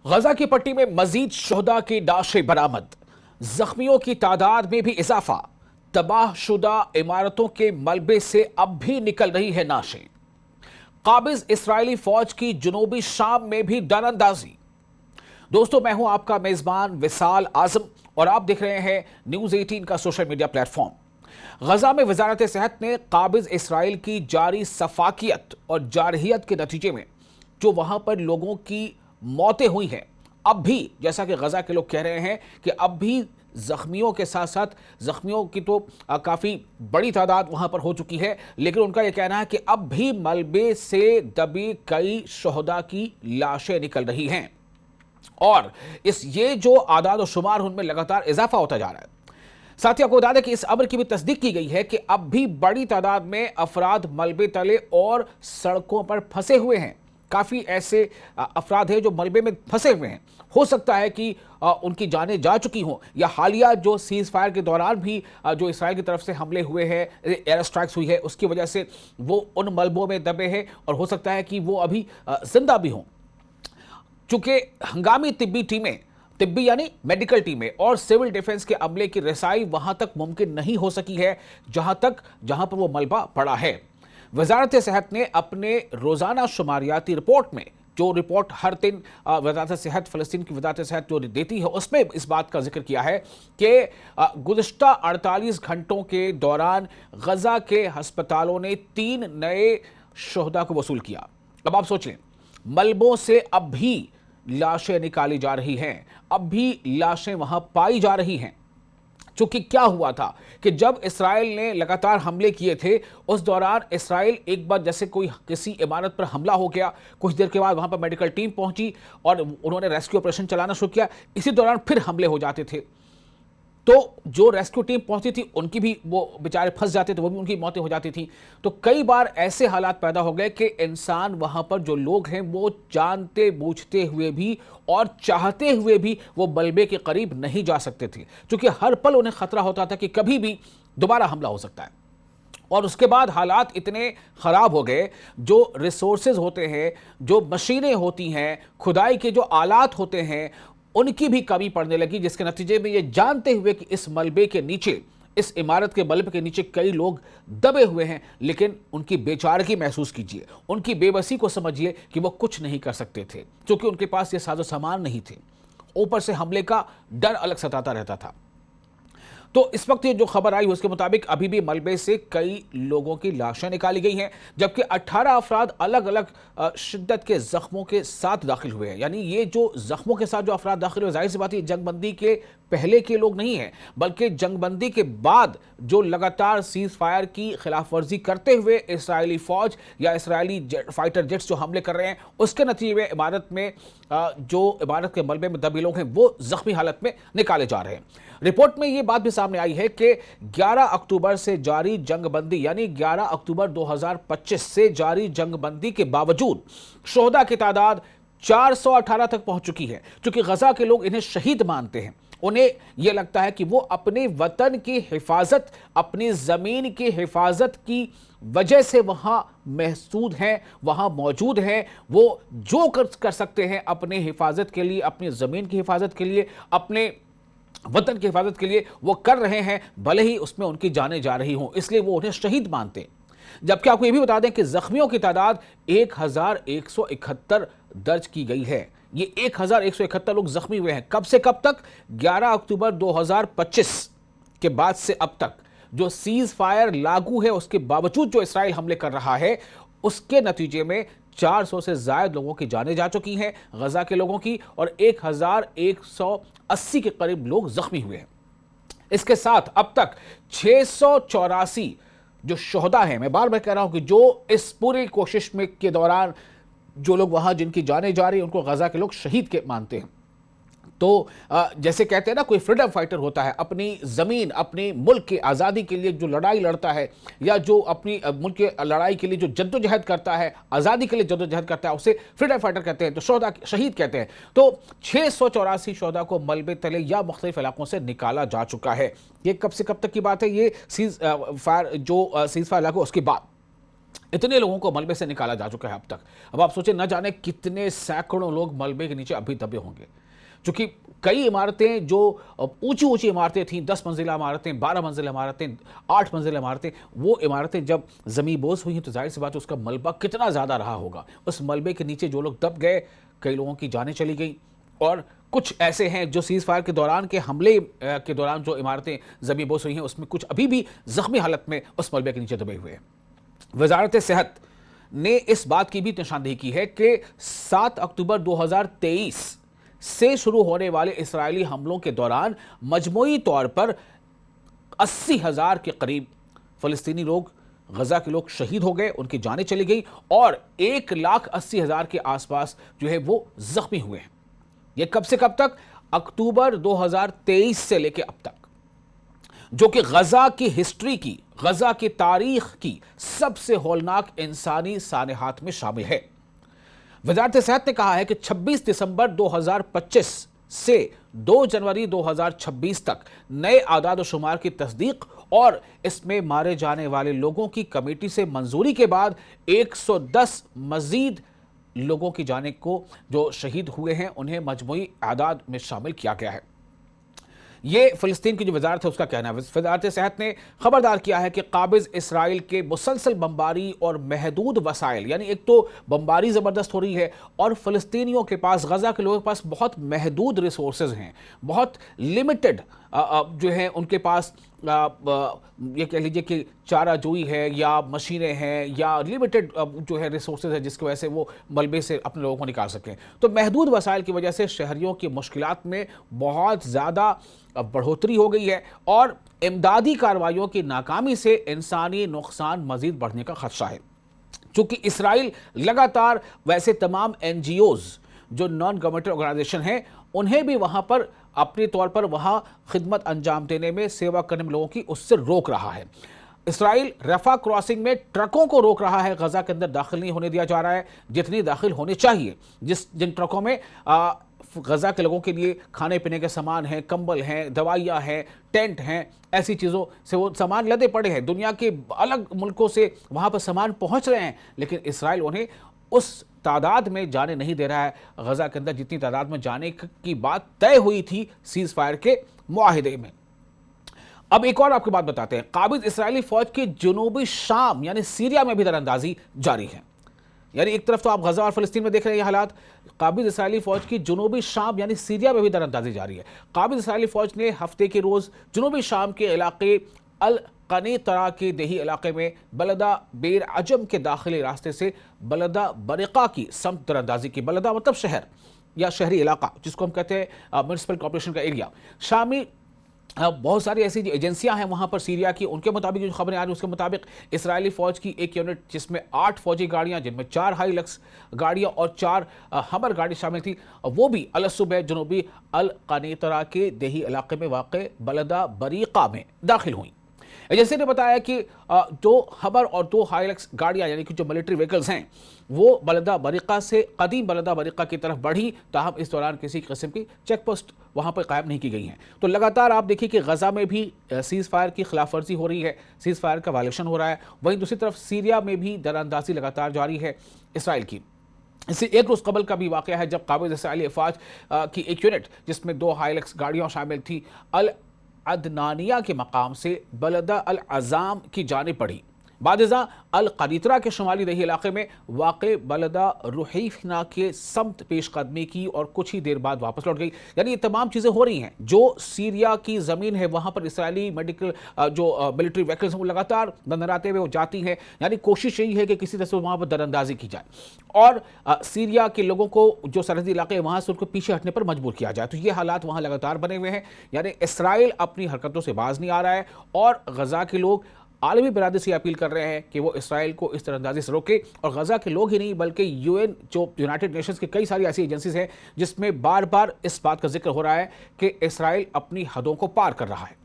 गजा की पट्टी में मजीद शोहदा की लाशें बरामद, जख्मियों की तादाद में भी इजाफा, तबाहशुदा इमारतों के मलबे से अब भी निकल रही है लाशें। काबिज इसराइली फौज की जनूबी शाम में भी दरअंदाजी। दोस्तों, मैं हूं आपका मेजबान विसाल आजम और आप देख रहे हैं न्यूज 18 का सोशल मीडिया प्लेटफॉर्म। गजा में वजारत सेहत ने काबिज इसराइल की जारी सफाकियत और जारहियत के नतीजे में जो वहां पर लोगों की मौतें हुई हैं, अब भी जैसा कि गजा के लोग कह रहे हैं कि अब भी जख्मियों के साथ साथ जख्मियों की तो काफ़ी बड़ी तादाद वहां पर हो चुकी है, लेकिन उनका यह कहना है कि अब भी मलबे से दबी कई शोहदा की लाशें निकल रही हैं और ये जो आदाद और शुमार उनमें लगातार इजाफा होता जा रहा है। साथ ही आपको बता दें कि इस अमर की भी तस्दीक की गई है कि अब भी बड़ी तादाद में अफराद मलबे तले और सड़कों पर फंसे हुए हैं। काफ़ी ऐसे अफराद हैं जो मलबे में फंसे हुए हैं। हो सकता है कि उनकी जानें जा चुकी हों या हालिया जो सीज फायर के दौरान भी जो इसराइल की तरफ से हमले हुए हैं, एयर स्ट्राइक्स हुई है, उसकी वजह से वो उन मलबों में दबे हैं और हो सकता है कि वो अभी जिंदा भी हों। चूंकि हंगामी तिब्बी यानी मेडिकल टीमें और सिविल डिफेंस के अमले की रसाई वहां तक मुमकिन नहीं हो सकी है जहां पर वो मलबा पड़ा है। वजारत सेहत ने अपने रोजाना शुमारियाती रिपोर्ट में, जो रिपोर्ट हर दिन वजारत सेहत फ़लस्तीन की वजारत सेहत जो देती है, उसमें इस बात का जिक्र किया है कि गुज़िश्ता 48 घंटों के दौरान गजा के अस्पतालों ने 3 नए शोहदा को वसूल किया। अब आप सोच लें, मलबों से अब भी लाशें निकाली जा रही हैं, अब भी लाशें वहां पाई जा रही हैं। चूंकि क्या हुआ था कि जब इसराइल ने लगातार हमले किए थे, उस दौरान इसराइल एक बार जैसे कोई किसी इमारत पर हमला हो गया, कुछ देर के बाद वहां पर मेडिकल टीम पहुंची और उन्होंने रेस्क्यू ऑपरेशन चलाना शुरू किया। इसी दौरान फिर हमले हो जाते थे, तो जो रेस्क्यू टीम पहुंचती थी उनकी भी वो बेचारे फंस जाते थे, वो भी उनकी मौतें हो जाती थी। तो कई बार ऐसे हालात पैदा हो गए कि इंसान वहां पर जो लोग हैं वो जानते बूझते हुए भी और चाहते हुए भी वो मलबे के करीब नहीं जा सकते थे, क्योंकि हर पल उन्हें खतरा होता था कि कभी भी दोबारा हमला हो सकता है। और उसके बाद हालात इतने ख़राब हो गए, जो रिसोर्सेज होते हैं, जो मशीनें होती हैं, खुदाई के जो आलात होते हैं, उनकी भी कमी पड़ने लगी, जिसके नतीजे में ये जानते हुए कि इस मलबे के नीचे, इस इमारत के मलबे के नीचे कई लोग दबे हुए हैं, लेकिन उनकी बेचारगी महसूस कीजिए, उनकी बेबसी को समझिए कि वो कुछ नहीं कर सकते थे, क्योंकि उनके पास ये साजो सामान नहीं थे। ऊपर से हमले का डर अलग सताता रहता था। तो इस वक्त ये जो खबर आई उसके मुताबिक अभी भी मलबे से कई लोगों की लाशें निकाली गई हैं, जबकि 18 अफराद अलग अलग शिद्दत के जख्मों के साथ दाखिल हुए हैं। यानी ये जो जख्मों के साथ जो अफराद दाखिल हुए, जाहिर सी बात है जंगबंदी के पहले के लोग नहीं हैं, बल्कि जंगबंदी के बाद जो लगातार सीज फायर की खिलाफ वर्जी करते हुए इसराइली फौज या इसराइली फाइटर जेट्स जो हमले कर रहे हैं, उसके नतीजे में इमारत के मलबे में दबे लोग हैं वो जख्मी हालत में निकाले जा रहे हैं। रिपोर्ट में यह बात भी सामने आई है कि 11 अक्टूबर से जारी जंगबंदी, यानी 11 अक्टूबर 2025 से जारी जंगबंदी के बावजूद शोहदा की तादाद 418 तक पहुंच चुकी है। क्योंकि गजा के लोग इन्हें शहीद मानते हैं, उन्हें यह लगता है कि वो अपने वतन की हिफाजत, अपनी जमीन की हिफाजत की वजह से वहां महसूद हैं, वहां मौजूद हैं। वो जो कर सकते हैं अपने हिफाजत के लिए, अपनी जमीन की हिफाजत के लिए, अपने वतन की हिफाजत के लिए वो कर रहे हैं, भले ही उसमें उनकी जानें जा रही हों, इसलिए वो उन्हें शहीद मानते हैं। जबकि आपको ये भी बता दें कि जख्मियों की तादाद 1171 दर्ज की गई है। ये 1171 लोग जख्मी हुए हैं। कब से कब तक? 11 अक्टूबर 2025 के बाद से अब तक। जो सीज फायर लागू है उसके बावजूद जो इसराइल हमले कर रहा है, उसके नतीजे में 400 से ज्यादा लोगों की जानें जा चुकी हैं, गजा के लोगों की, और 1180 के करीब लोग जख्मी हुए हैं। इसके साथ अब तक 684 जो शोहदा हैं, मैं बार बार कह रहा हूं कि जो इस पूरी कोशिश में के दौरान जो लोग वहां जिनकी जानें जा रही हैं, उनको गजा के लोग शहीद के मानते हैं। तो जैसे कहते हैं ना, कोई फ्रीडम फाइटर होता है, अपनी ज़मीन, अपने मुल्क की आज़ादी के लिए जो लड़ाई लड़ता है, या जो अपनी मुल्क की लड़ाई के लिए जो जद्दोजहद करता है, आज़ादी के लिए जद्दोजहद करता है, उसे फ्रीडम फाइटर कहते हैं, तो शोहदा शहीद कहते हैं। तो 684 शोहदा को मलबे तले या मुख्तलिफ इलाकों से निकाला जा चुका है। ये कब से कब तक की बात है? ये सीज फायर लागू उसके बाद इतने लोगों को मलबे से निकाला जा चुका है अब तक। अब आप सोचें, न जाने कितने सैकड़ों लोग मलबे के नीचे अभी दबे होंगे, क्योंकि कई इमारतें जो ऊंची ऊंची इमारतें थीं, 10 मंजिला इमारतें, 12 मंजिला इमारतें, 8 मंजिला इमारतें, वो इमारतें जब ज़मींबोस हुई हैं तो जाहिर सी बात है उसका मलबा कितना ज़्यादा रहा होगा। उस मलबे के नीचे जो लोग दब गए, कई लोगों की जानें चली गई, और कुछ ऐसे हैं जो सीज़ फायर के दौरान के हमले के दौरान जो इमारतें ज़मींबोस हुई हैं उसमें कुछ अभी भी ज़ख्मी हालत में उस मलबे के नीचे दबे हुए हैं। वजारत सेहत ने इस बात की भी निशानदेही की है कि 7 अक्टूबर 2023 से शुरू होने वाले इस्राएली हमलों के दौरान मजमूई तौर पर 80,000 के करीब फ़लस्तीनी लोग, गजा के लोग शहीद हो गए, उनकी जानें चली गई, और 1,80,000 के आसपास जो है वो जख्मी हुए हैं। ये कब से कब तक? अक्टूबर 2023 से लेकर अब तक, जो कि गजा की हिस्ट्री की, गजा की तारीख की सबसे हौलनाक इंसानी सानहात में शामिल है। वजारत सेहत ने कहा है कि 26 दिसंबर 2025 से 2 जनवरी 2026 तक नए आदाद व शुमार की तस्दीक और इसमें मारे जाने वाले लोगों की कमेटी से मंजूरी के बाद 110 मजीद लोगों की जानिब को जो शहीद हुए हैं उन्हें मजमूई आदाद में शामिल किया गया है। ये फ़लस्तीन की जो वजारत है उसका कहना है। वजारत सेहत ने खबरदार किया है कि काबिज़ इसराइल के मुसलसल बमबारी और महदूद वसाइल, यानी एक तो बमबारी ज़बरदस्त हो रही है और फ़लस्तीनियों के पास, गजा के लोगों के पास बहुत महदूद रिसोर्सेज हैं, बहुत लिमिटेड जो है उनके पास, ये कह लीजिए कि चाराजोई है या मशीनें हैं या लिमिटेड जो है रिसोर्सेज है जिसकी वजह से वो मलबे से अपने लोगों को निकाल सकें। तो महदूद वसाइल की वजह से शहरियों की मुश्किलात में बहुत ज़्यादा बढ़ोतरी हो गई है और इमदादी कार्रवाइयों की नाकामी से इंसानी नुकसान मजीद बढ़ने का खदशा है। चूँकि इसराइल लगातार वैसे तमाम NGOs जो नॉन गवर्नमेंटल ऑर्गेनाइजेशन हैं उन्हें भी वहाँ पर अपने तौर पर वहाँ खिदमत अंजाम देने में, सेवा करने में लोगों की, उससे रोक रहा है। इसराइल रफा क्रॉसिंग में ट्रकों को रोक रहा है, गजा के अंदर दाखिल नहीं होने दिया जा रहा है जितनी दाखिल होनी चाहिए। जिन ट्रकों में गजा के लोगों के लिए खाने पीने के सामान हैं, कंबल हैं, दवाइयाँ हैं, टेंट हैं, ऐसी चीज़ों से वो सामान लदे पड़े हैं। दुनिया के अलग मुल्कों से वहाँ पर सामान पहुँच रहे हैं, लेकिन इसराइल उन्हें उस तादाद में जाने नहीं दे रहा है गजा के अंदर जितनी तादाद में जाने की बात तय हुई थी सीज़ फायर के मुआहिदे में। अब एक और आपको बात बताते हैं, काबिज इसराइली फौज की जनूबी शाम यानी सीरिया में भी दरअंदाजी जारी है। यानी एक तरफ तो आप गजा और फ़लस्तीन में देख रहे हैं ये हालात, काबिज इसराइली फौज की जनूबी शाम यानी सीरिया में भी दरअंदाजी जारी है। काबिज इसराइली फौज ने हफ्ते के रोज़ जनूबी शाम के इलाके अल कनीतरा के देही इलाके में बलदा बेर अजम के दाखिली रास्ते से बलदा बरिका की समत दरअंदाजी की। बलदा मतलब शहर या शहरी इलाका जिसको हम कहते हैं म्यूनसिपल कॉर्पोरेशन का एरिया। शामी बहुत सारी ऐसी एजेंसियां हैं वहां पर सीरिया की, उनके मुताबिक जो खबरें आ रही हैं उसके मुताबिक इसराइली फौज की एक यूनिट जिसमें 8 फौजी गाड़ियां, जिनमें 4 हाईलक्स गाड़ियां और 4 हमर गाड़ी शामिल थी, वो भी अलसुबह जनूबी अल कनीतरा के देही इलाके में वाक़ बलदा बरीका में दाखिल हुई। एजेंसी ने बताया कि 2 हमर और 2 हाईलक्स गाड़ियां यानी कि जो मिलिट्री व्हीकल्स हैं वो बलदा बरीका से कदीम बलदा बरीका की तरफ बढ़ी, ताहम इस दौरान किसी किस्म की चेक पोस्ट वहाँ पर कायम नहीं की गई हैं। तो लगातार आप देखिए कि गजा में भी सीज़ फायर की खिलाफ वर्जी हो रही है, सीज़ फायर का वायलेशन हो रहा है। वहीं दूसरी तरफ सीरिया में भी दरअंदाजी लगातार जारी है इसराइल की। इससे एक रोज़ कबल का भी वाक़या है जब काबिज़ इसराइली अफवाज की एक यूनिट जिसमें 2 हाईलक्स गाड़ियाँ शामिल थी अल अदनानिया के मकाम से बलदा अल अज़ाम की जानिब बढ़ी। बादिज़ा अल कनीतरा के शुमाली दही इलाके में वाक़े बलदा रुहैफना के समत पेशकदमी की और कुछ ही देर बाद वापस लौट गई। यानी ये तमाम चीज़ें हो रही हैं। जो सीरिया की ज़मीन है वहाँ पर इसराइली मेडिकल जो मिलिट्री व्हीकल्स हैं वो लगातार दंदराते हुए वो जाती हैं। यानी कोशिश यही है कि किसी तरह से वहाँ पर दरअंदाजी की जाए और सीरिया के लोगों को जो सरहदी इलाके हैं वहाँ से उनको पीछे हटने पर मजबूर किया जाए। तो ये हालात वहाँ लगातार बने हुए हैं। यानी इसराइल अपनी हरकतों से बाज नहीं आ रहा है और गजा के लोग आलमी बिरादरी से अपील कर रहे हैं कि वो इसराइल को इस तरह से रोके। और गजा के लोग ही नहीं बल्कि UN जो यूनाइटेड नेशंस की कई सारी ऐसी एजेंसीज हैं जिसमें बार बार इस बात का जिक्र हो रहा है कि इसराइल अपनी हदों को पार कर रहा है।